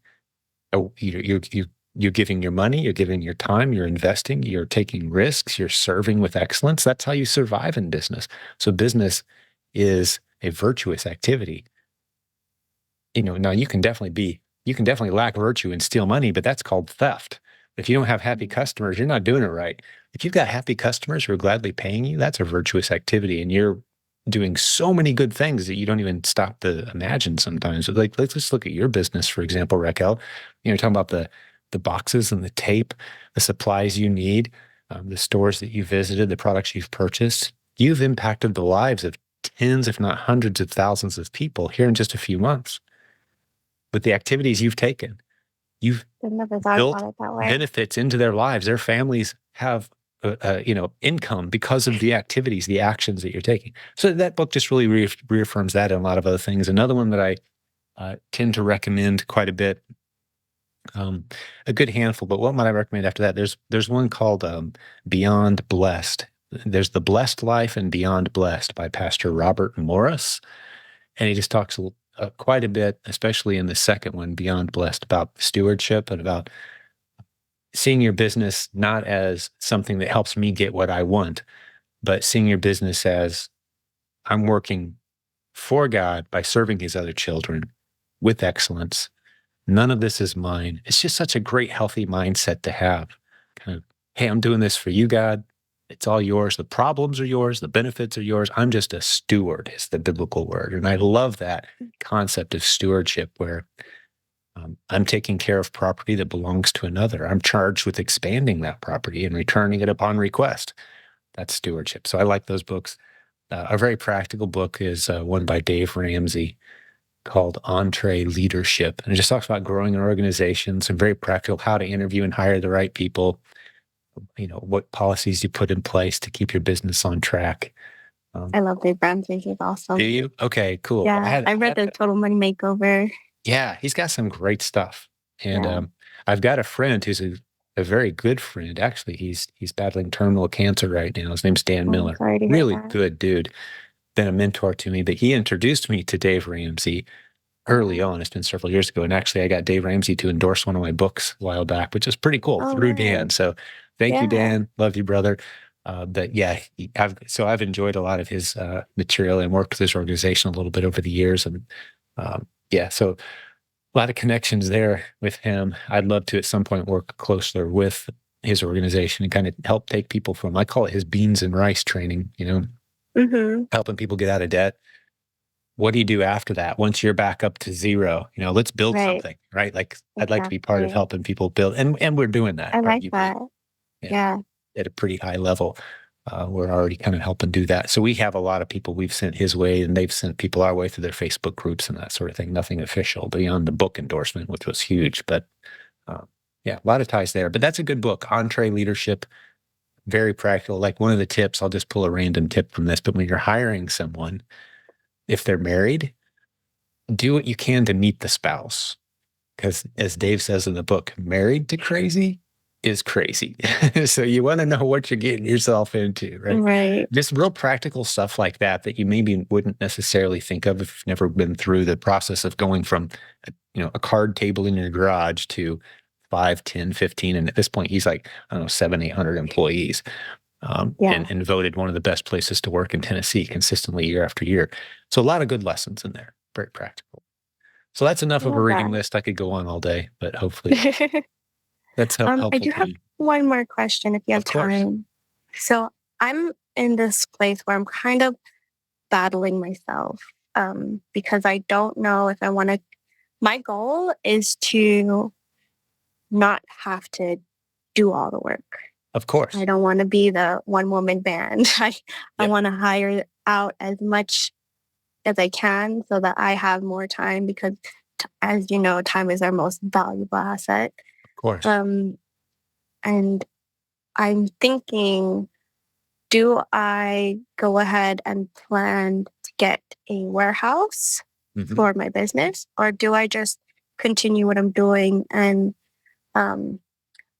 you're giving your money, you're giving your time, you're investing, you're taking risks, you're serving with excellence. That's how you survive in business. So business is a virtuous activity. Now you can definitely lack virtue and steal money, but that's called theft. If you don't have happy customers, you're not doing it right. If you've got happy customers who are gladly paying you, that's a virtuous activity. And you're doing so many good things that you don't even stop to imagine sometimes. Like, let's just look at your business, for example, Raquel. You're talking about the boxes and the tape, the supplies you need. the stores that you visited, the products you've purchased. You've impacted the lives of tens, if not hundreds of thousands of people here in just a few months. With the activities you've taken, you've I never thought built about it that way. benefits into their lives. Their families have, income because of the activities, the actions that you're taking. So that book just really reaffirms that and a lot of other things. Another one that I tend to recommend quite a bit, a good handful, but what might I recommend after that? There's one called Beyond Blessed. There's The Blessed Life and Beyond Blessed by Pastor Robert Morris. And he just talks quite a bit, especially in the second one, Beyond Blessed, about stewardship and about seeing your business not as something that helps me get what I want, but seeing your business as I'm working for God by serving his other children with excellence. None of this is mine. It's just such a great, healthy mindset to have. Kind of, hey, I'm doing this for you, God. It's all yours. The problems are yours. The benefits are yours. I'm just a steward, is the biblical word. And I love that concept of stewardship where I'm taking care of property that belongs to another. I'm charged with expanding that property and returning it upon request. That's stewardship. So I like those books. A very practical book is one by Dave Ramsey called Entree Leadership. And it just talks about growing an organization, some very practical, how to interview and hire the right people, what policies you put in place to keep your business on track. I love Dave Ramsey. He's awesome. Do you? Okay, cool. Yeah, I read the Total Money Makeover. Yeah, he's got some great stuff. And I've got a friend who's a very good friend. Actually, he's battling terminal cancer right now. His name's Dan Miller. Sorry to hear Really that. good dude. Been a mentor to me, but he introduced me to Dave Ramsey early on. It's been several years ago. And actually, I got Dave Ramsey to endorse one of my books a while back, which is pretty cool through nice. Dan. So thank you, Dan. Love you, brother. But yeah, I've enjoyed a lot of his material and worked with his organization a little bit over the years. And so a lot of connections there with him. I'd love to at some point work closer with his organization and kind of help take people from, I call it his beans and rice training, helping people get out of debt. What do you do after that? Once you're back up to zero, let's build something, right? Like I'd like to be part of helping people build, and we're doing that. I like that. Yeah. At a pretty high level. We're already kind of helping do that. So we have a lot of people we've sent his way, and they've sent people our way through their Facebook groups and that sort of thing. Nothing official beyond the book endorsement, which was huge. But a lot of ties there. But that's a good book, Entree Leadership, very practical. Like one of the tips, I'll just pull a random tip from this, but when you're hiring someone, if they're married, do what you can to meet the spouse. Because as Dave says in the book, married to crazy is crazy. So you want to know what you're getting yourself into, right? Right. Just real practical stuff like that you maybe wouldn't necessarily think of if you've never been through the process of going from a card table in your garage to 5, 10, 15. And at this point, he's like, 700, 800 employees. And voted one of the best places to work in Tennessee consistently year after year. So a lot of good lessons in there, very practical. So that's enough of a reading list. I could go on all day, but hopefully that's helpful. I do have one more question if you have time. So I'm in this place where I'm kind of battling myself because I don't know if I want to. My goal is to not have to do all the work. Of course. I don't want to be the one-woman band. I want to hire out as much as I can so that I have more time because, as you know, time is our most valuable asset. Of course. And I'm thinking, do I go ahead and plan to get a warehouse for my business, or do I just continue what I'm doing? And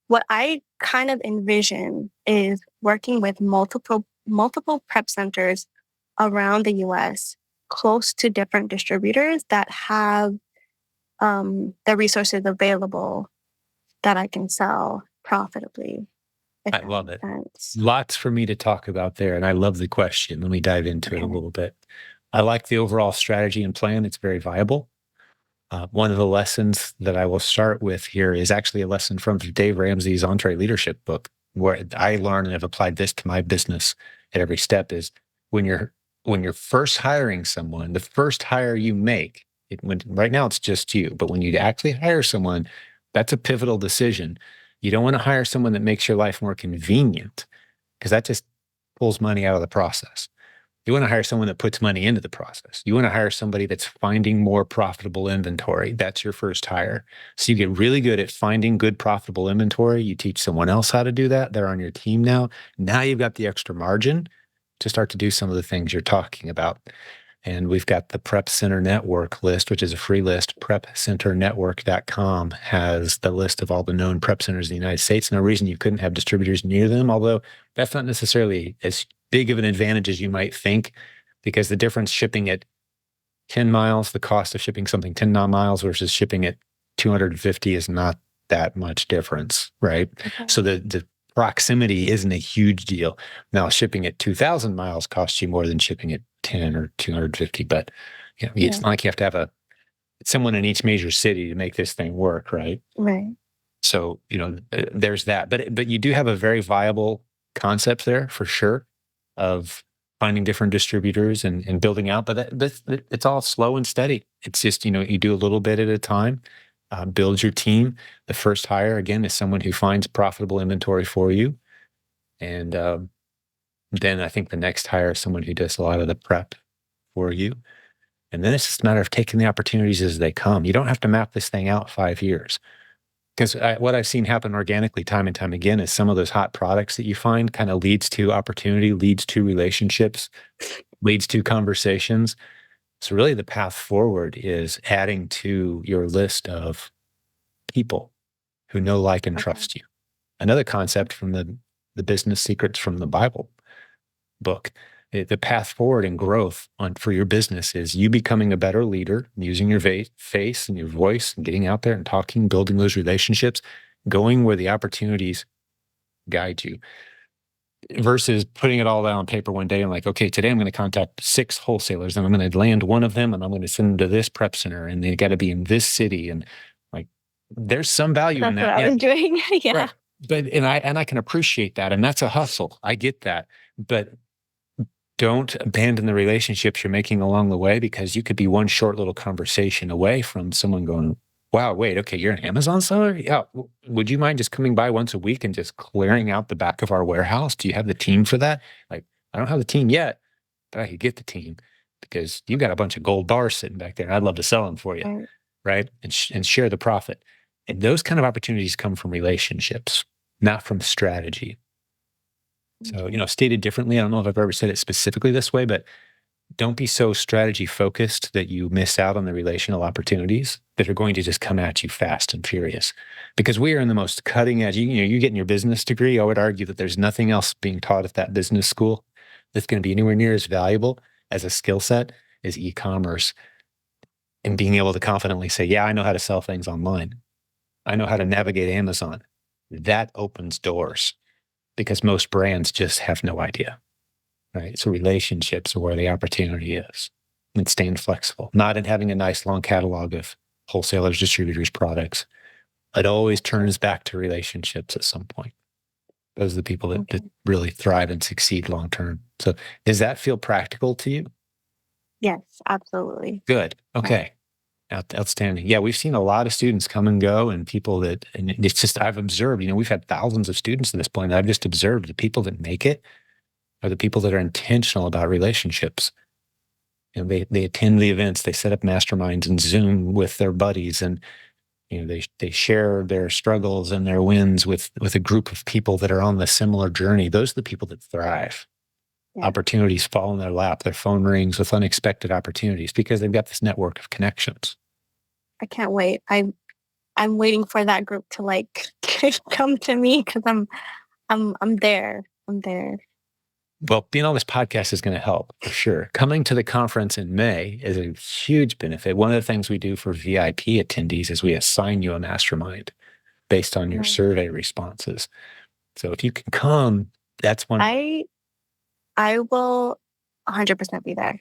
what I kind of envision is working with multiple prep centers around the U.S. close to different distributors that have the resources available that I can sell profitably. I love it. Lots for me to talk about there, and I love the question. Let me dive into it a little bit. I like the overall strategy and plan. It's very viable. One of the lessons that I will start with here is actually a lesson from Dave Ramsey's Entree Leadership book, where I learned and have applied this to my business at every step is when you're first hiring someone, the first hire you make, right now it's just you, but when you actually hire someone, that's a pivotal decision. You don't want to hire someone that makes your life more convenient, because that just pulls money out of the process. You want to hire someone that puts money into the process. You want to hire somebody that's finding more profitable inventory. That's your first hire. So you get really good at finding good profitable inventory. You teach someone else how to do that. They're on your team now. Now you've got the extra margin to start to do some of the things you're talking about. And we've got the Prep Center Network list, which is a free list. PrepCenterNetwork.com has the list of all the known prep centers in the United States. No reason you couldn't have distributors near them, although that's not necessarily as big of an advantage as you might think, because the difference shipping at 10 miles, the cost of shipping something 10 miles versus shipping at 250 is not that much difference, right? Okay. So the proximity isn't a huge deal. Now, shipping at 2,000 miles costs you more than shipping at 10 or 250, but it's not like you have to have someone in each major city to make this thing work, right? Right. So, there's that. But you do have a very viable concept there for sure of finding different distributors and building out, but it's all slow and steady. It's just, you do a little bit at a time, build your team. The first hire, again, is someone who finds profitable inventory for you. And then I think the next hire is someone who does a lot of the prep for you. And then it's just a matter of taking the opportunities as they come. You don't have to map this thing out 5 years. Because what I've seen happen organically time and time again is some of those hot products that you find kind of leads to opportunity, leads to relationships, leads to conversations. So really the path forward is adding to your list of people who know, like, and trust you. Another concept from the Business Secrets from the Bible book, the path forward and growth for your business is you becoming a better leader, using your face and your voice and getting out there and talking, building those relationships, going where the opportunities guide you, versus putting it all down on paper one day and like, okay, today I'm going to contact 6 wholesalers and I'm going to land one of them and I'm going to send them to this prep center and they got to be in this city. And like, there's some value in that. That's what I was doing. Yeah. Right. But, and I can appreciate that. And that's a hustle. I get that. But don't abandon the relationships you're making along the way, because you could be one short little conversation away from someone going, wow, wait, okay, you're an Amazon seller? Yeah. Would you mind just coming by once a week and just clearing out the back of our warehouse? Do you have the team for that? Like, I don't have the team yet, but I could get the team because you've got a bunch of gold bars sitting back there. I'd love to sell them for you, right? And share the profit. And those kind of opportunities come from relationships, not from strategy. So, stated differently, I don't know if I've ever said it specifically this way, but don't be so strategy focused that you miss out on the relational opportunities that are going to just come at you fast and furious. Because we are in the most cutting edge. You get in your business degree, I would argue that there's nothing else being taught at that business school that's going to be anywhere near as valuable as a skill set as e-commerce and being able to confidently say, yeah, I know how to sell things online. I know how to navigate Amazon. That opens doors, because most brands just have no idea, right? So relationships are where the opportunity is, and staying flexible, not in having a nice long catalog of wholesalers, distributors, products. It always turns back to relationships at some point. Those are the people that really thrive and succeed long-term. So does that feel practical to you? Yes, absolutely. Good. Okay. Outstanding. Yeah, we've seen a lot of students come and go, and and it's just, I've observed, we've had thousands of students at this point. I've just observed the people that make it are the people that are intentional about relationships. They attend the events, they set up masterminds and Zoom with their buddies, and they share their struggles and their wins with a group of people that are on the similar journey. Those are the people that thrive. Yeah. Opportunities fall in their lap. Their phone rings with unexpected opportunities because they've got this network of connections. I can't wait. I'm waiting for that group to come to me, because I'm there. I'm there. Well, being on this podcast is going to help for sure. Coming to the conference in May is a huge benefit. One of the things we do for VIP attendees is we assign you a mastermind based on your survey responses. So if you can come, that's one. I will 100% be there.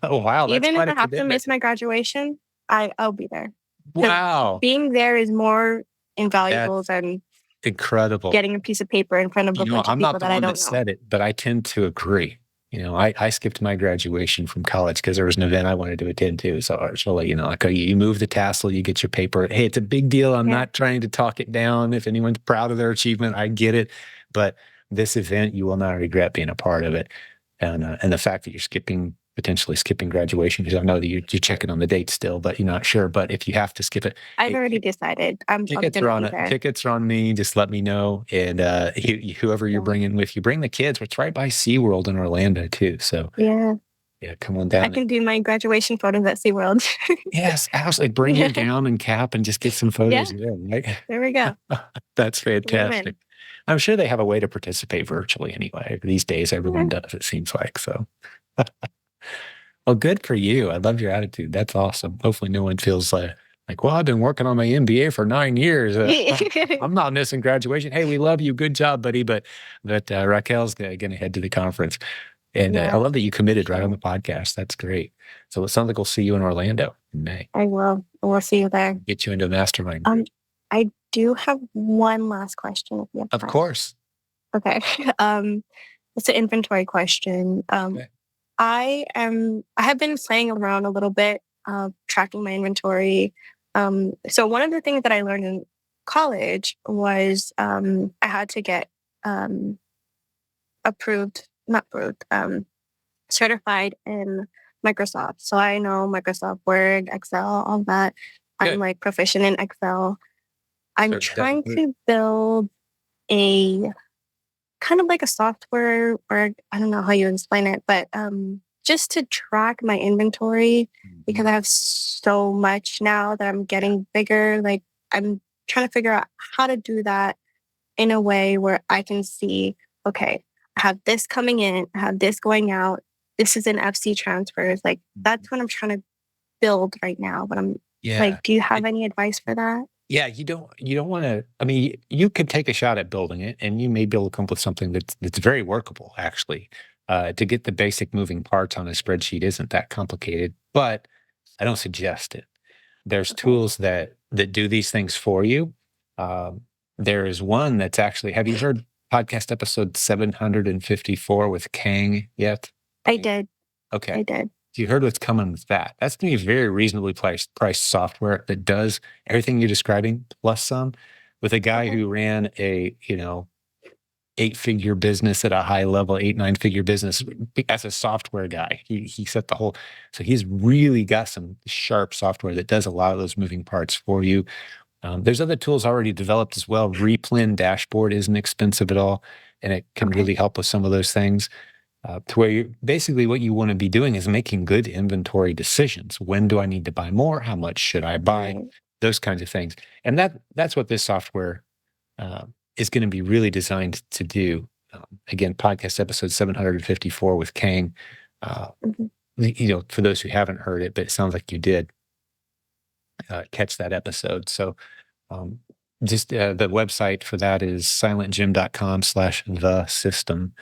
Oh, wow. That's even if I have to miss my graduation, I'll be there. Wow. Being there is more invaluable than incredible getting a piece of paper in front of a bunch of people that I don't know. I'm not the one that said it, but I tend to agree. I skipped my graduation from college because there was an event I wanted to attend to. So I was really, like, you move the tassel, you get your paper. Hey, it's a big deal. I'm Yeah. not trying to talk it down. If anyone's proud of their achievement, I get it. But this event, you will not regret being a part of it. And the fact that you're potentially skipping graduation, because I know that you're checking on the date still, but you're not sure. But if you have to skip it, I've hey, already decided I'm gonna be there. tickets are on me. Just let me know, and whoever you're Yeah. bringing with you, bring the kids. It's right by SeaWorld in Orlando too. So Yeah. yeah, come on I down. can do my graduation photos at SeaWorld. Yes, absolutely. Bring your gown and cap and just get some Yeah. photos there, right? There we go. That's fantastic. Win-win. I'm sure they have a way to participate virtually anyway. These days, everyone Yeah. does, it seems like. So, well, good for you. I love your attitude. That's awesome. Hopefully, no one feels like, well, I've been working on my MBA for 9 years. I'm not missing graduation. Hey, we love you. Good job, buddy. But Raquel's going to head to the conference. And I Yeah, love that you committed right on sure. the podcast. That's great. So it sounds like we'll see you in Orlando in May. I will. We'll see you there. Get you into a mastermind Um, group. I do have one last question if you have Of time. course. Okay. It's an inventory question. Okay. I have been playing around a little bit, tracking my inventory. So one of the things that I learned in college was I had to get um, not approved, certified in Microsoft. So I know Microsoft Word, Excel, all that. I'm Good. like proficient in Excel. I'm Sure, trying definitely. to build a kind of like a software, or I don't know how you explain it, but just to track my inventory because I have so much now that I'm getting bigger. Like I'm trying to figure out how to do that in a way where I can see, okay, I have this coming in, I have this going out. This is an FC transfers. Like that's what I'm trying to build right now. But I'm Yeah. like, do you have any advice for that? Yeah, you don't want to. I mean, you could take a shot at building it, and you may be able to come up with something that's very workable. Actually, to get the basic moving parts on a spreadsheet isn't that complicated, but I don't suggest it. There's Okay. tools that do these things for you. Um, there is one that's actually. Have you heard podcast episode 754 with Kang yet? I did. Okay. I did. You heard what's coming with that. That's going to be very reasonably priced software that does everything you're describing plus some, with a guy Okay. who ran a 8-figure business at a high level, 8-9-figure business as a software guy. He set the whole. So he's really got some sharp software that does a lot of those moving parts for you. There's other tools already developed as well. Replin dashboard isn't expensive at all, and it can Okay. really help with some of those things. To where basically what you want to be doing is making good inventory decisions. When do I need to buy more? How much should I buy? Right. Those kinds of things. And that's what this software is going to be really designed to do. Again, podcast episode 754 with Kang. Mhm. For those who haven't heard it, but it sounds like you did catch that episode. So just the website for that is silentjimdotcom/the system.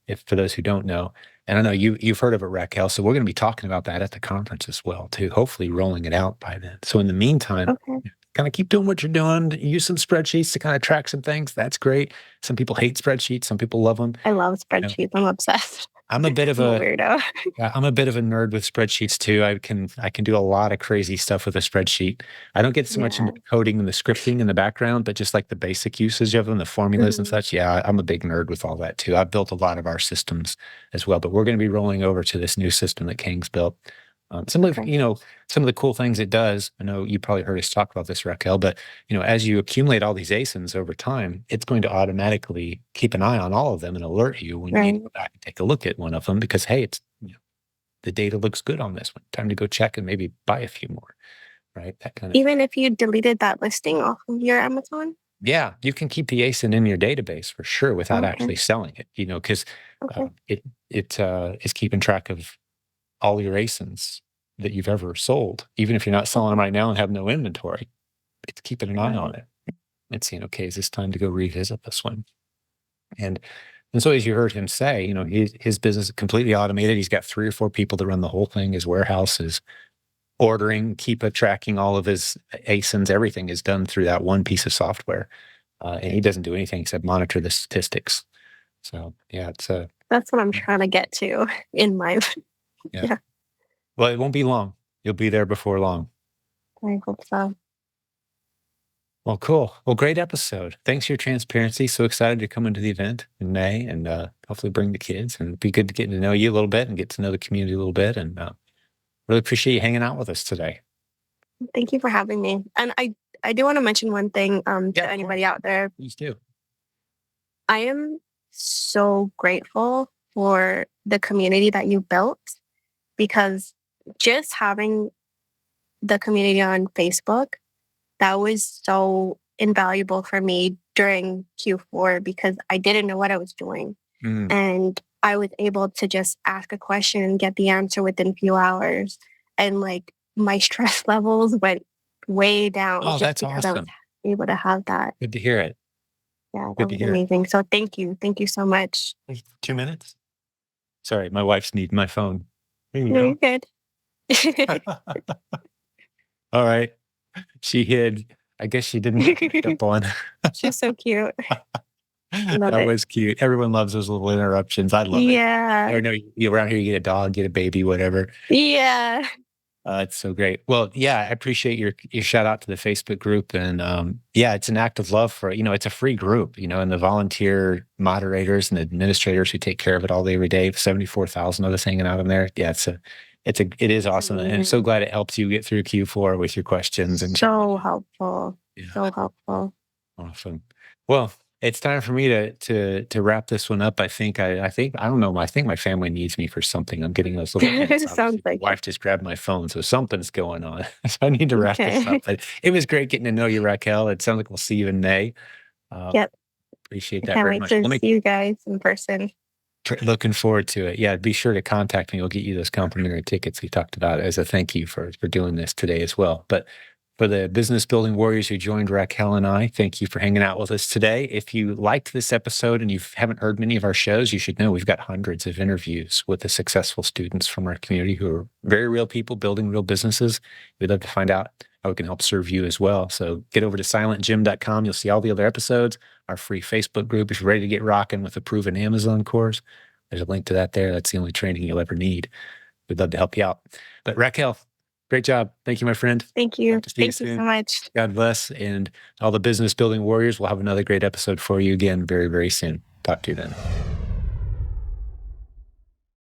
If for those who don't know, and I know you've heard of it, Raquel. So we're going to be talking about that at the conference as well, too. Hopefully, rolling it out by then. So in the meantime, Okay. kind of keep doing what you're doing. Use some spreadsheets to kind of track some things. That's great. Some people hate spreadsheets. Some people love them. I love spreadsheets. I'm obsessed. I'm a bit of I'm a a weirdo. I'm a bit of a nerd with spreadsheets too. I can do a lot of crazy stuff with a spreadsheet. I don't get so much Yeah. into coding and the scripting in the background, but just like the basic usage of them, the formulas and Mhm. such. Yeah, I'm a big nerd with all that too. I've built a lot of our systems as well, but we're going to be rolling over to this new system that Kang's built. Okay. Some of the cool things it does. I know you probably heard us talk about this, Raquel, but as you accumulate all these ASINs over time, it's going to automatically keep an eye on all of them and alert you when you need to Right. go back and take a look at one of them because hey, the data looks good on this one. Time to go check and maybe buy a few more, right? That kind of thing. Even if you deleted that listing off of your Amazon? Yeah, you can keep the ASIN in your database for sure without Okay. actually selling it. Because Okay. it is keeping track of all your ASINs that you've ever sold, even if you're not selling them right now and have no inventory. It's keeping an eye on Right. it and seeing, okay, is this time to go revisit this one? And so as you heard him say, his business is completely automated. He's got 3 or 4 people that run the whole thing. His warehouse is ordering, tracking all of his ASINs. Everything is done through that one piece of software. And he doesn't do anything except monitor the statistics. So yeah, it's That's what I'm trying to get to in my yeah. yeah, Well, it won't be long. You'll be there before long. I hope so. Well, cool. Well, great episode. Thanks for your transparency. So excited to come into the event in May and hopefully bring the kids and be good to get to know you a little bit and get to know the community a little bit. And really appreciate you hanging out with us today. Thank you for having me. And I do want to mention one thing Yeah, to of anybody course. out there. Please do. I am so grateful for the community that you built because just having the community on Facebook, that was so invaluable for me during Q4 because I didn't know what I was doing. Mm. And I was able to just ask a question and get the answer within a few hours. And like my stress levels went way down Oh, just that's because I was awesome. able to have that. Good to hear it. Yeah, that Good to was hear it. amazing. So thank you. Thank you so much. 2 minutes? Sorry, my wife's needing my phone. There you No, you're go. good. All right. She hid. I guess she didn't get picked up on. She's so cute. Love That it. was cute. Everyone loves those little interruptions. I love it. I Yeah. don't know, you around here, you get a dog, get a baby, whatever. Yeah. It's so great. Well, yeah, I appreciate your shout out to the Facebook group, and yeah, it's an act of love for it's a free group, and the volunteer moderators and administrators who take care of it all day every day. 74,000 of us hanging out in there. Yeah, it is It's awesome, and I'm so amazing. glad it helps you get through Q4 with your questions and So challenges. helpful. Yeah. So helpful. Awesome. Well, it's time for me to wrap this one up. I think I don't know. I think my family needs me for something. I'm getting those little hints. Sounds Obviously, my like it. wife just grabbed my phone, so something's going on. So I need to wrap this Okay. up. But it was great getting to know you, Raquel. It sounds like we'll see you in May. Uh, Yep. Appreciate I that can't very wait much. to Let me see you guys in person. looking forward to it. Yeah, be sure to contact me. We'll get you those complimentary tickets we talked about as a thank you for doing this today as well. But for the business building warriors who joined Raquel and I, thank you for hanging out with us today. If you liked this episode and you haven't heard many of our shows, you should know we've got hundreds of interviews with the successful students from our community who are very real people building real businesses. We'd love to find out how we can help serve you as well. So get over to silentjimdotcom. You'll see all the other episodes, our free Facebook group. If you're ready to get rocking with a proven Amazon course, there's a link to that there. That's the only training you'll ever need. We'd love to help you out. But Raquel, great job. Thank you, my friend. Thank Hope you. to see you Thank you so soon. much. God bless. And all the business building warriors, we'll have another great episode for you again very, very soon. Talk to you then.